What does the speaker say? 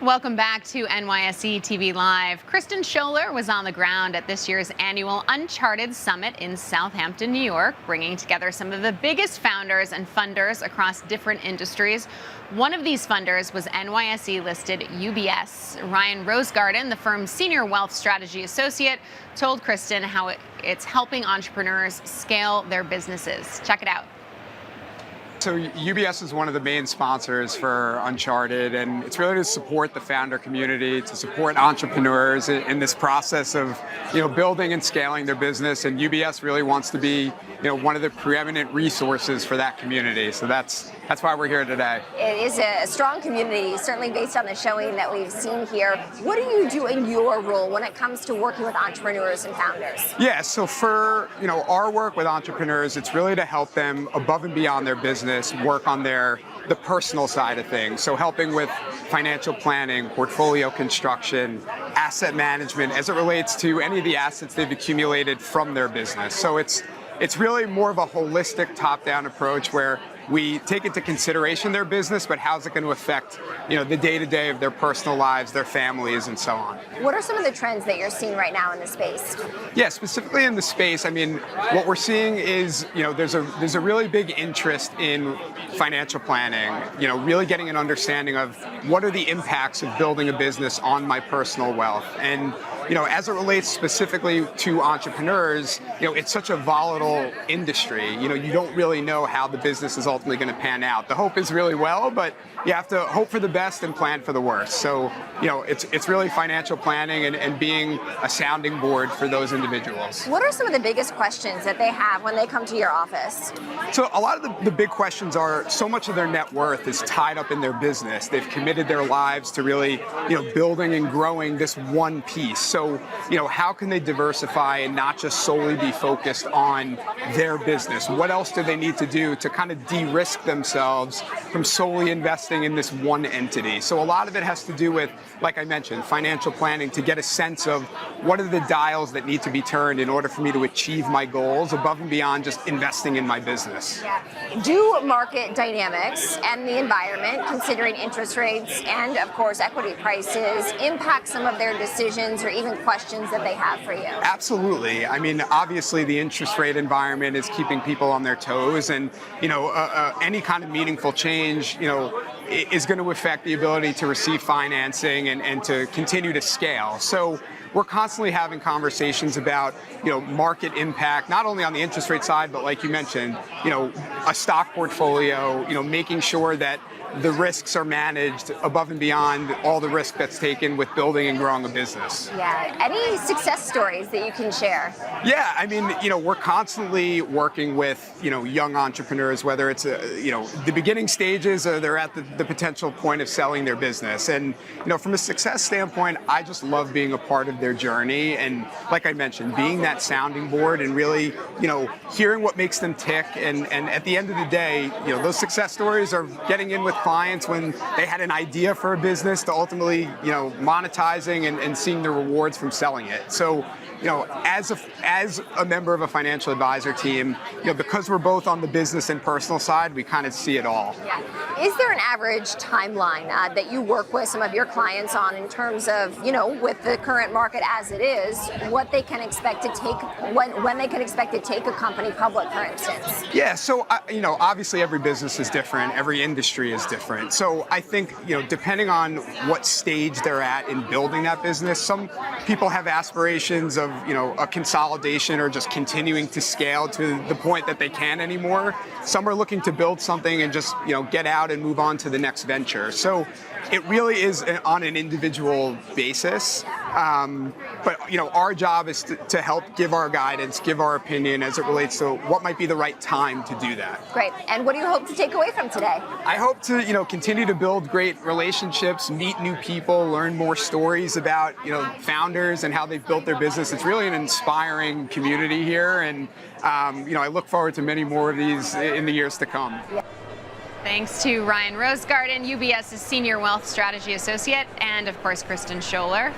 Welcome back to NYSE TV Live. Kristen Scholler was on the ground at this year's annual Uncharted Summit in Southampton, New York, bringing together some of the biggest founders and funders across different industries. One of these funders was NYSE-listed UBS. Ryan Rosegarten, the firm's senior wealth strategy associate, told Kristen how it's helping entrepreneurs scale their businesses. Check it out. So UBS is one of the main sponsors for Uncharted, and it's really to support the founder community, to support entrepreneurs in this process of, building and scaling their business. And UBS really wants to be, one of the preeminent resources for that community. So that's why we're here today. It is a strong community, certainly based on the showing that we've seen here. What do you do in your role when it comes to working with entrepreneurs and founders? Yeah, so for our work with entrepreneurs, it's really to help them above and beyond their business work on the personal side of things. So helping with financial planning, portfolio construction, asset management as it relates to any of the assets they've accumulated from their business. So it's really more of a holistic top-down approach where we take into consideration their business, but how's it going to affect, the day-to-day of their personal lives, their families, and so on. What are some of the trends that you're seeing right now in the space? Yeah, specifically in the space, what we're seeing is, there's a really big interest in financial planning, really getting an understanding of what are the impacts of building a business on my personal wealth. And as it relates specifically to entrepreneurs, it's such a volatile industry. You don't really know how the business is ultimately going to pan out. The hope is really well, but you have to hope for the best and plan for the worst. So, it's really financial planning and being a sounding board for those individuals. What are some of the biggest questions that they have when they come to your office? So a lot of the big questions are, so much of their net worth is tied up in their business. They've committed their lives to really, building and growing this one piece. So, how can they diversify and not just solely be focused on their business? What else do they need to do to kind of de-risk themselves from solely investing in this one entity? So a lot of it has to do with, like I mentioned, financial planning, to get a sense of what are the dials that need to be turned in order for me to achieve my goals above and beyond just investing in my business. Yeah. Do market dynamics and the environment, considering interest rates and, of course, equity prices, impact some of their decisions or even questions that they have for you? Absolutely. Obviously the interest rate environment is keeping people on their toes, and any kind of meaningful change, is going to affect the ability to receive financing and to continue to scale. So we're constantly having conversations about, market impact, not only on the interest rate side, but like you mentioned, a stock portfolio, making sure that the risks are managed above and beyond all the risk that's taken with building and growing a business. Yeah. Any success stories that you can share? Yeah, we're constantly working with, young entrepreneurs, whether it's, the beginning stages or they're at the potential point of selling their business. And, from a success standpoint, I just love being a part of their journey. And like I mentioned, being that sounding board and really, hearing what makes them tick. And at the end of the day, those success stories are getting in with clients when they had an idea for a business to ultimately, monetizing and seeing the rewards from selling it. So, as a member of a financial advisor team, because we're both on the business and personal side, we kind of see it all. Yeah. Is there an average timeline that you work with some of your clients on in terms of, with the current market as it is, what they can expect to take, when they can expect to take a company public, for instance? Yeah, so, obviously every business is different, every industry is different. So I think, depending on what stage they're at in building that business, some people have aspirations of, a consolidation or just continuing to scale to the point that they can't anymore. Some are looking to build something and just, get out and move on to the next venture. So it really is on an individual basis. But our job is to help give our guidance, give our opinion as it relates to what might be the right time to do that. Great. And what do you hope to take away from today? I hope to, continue to build great relationships, meet new people, learn more stories about, founders and how they've built their business. It's really an inspiring community here, and I look forward to many more of these in the years to come. Yeah. Thanks to Ryan Rosegarten, UBS's Senior Wealth Strategy Associate, and of course Kristen Scholler.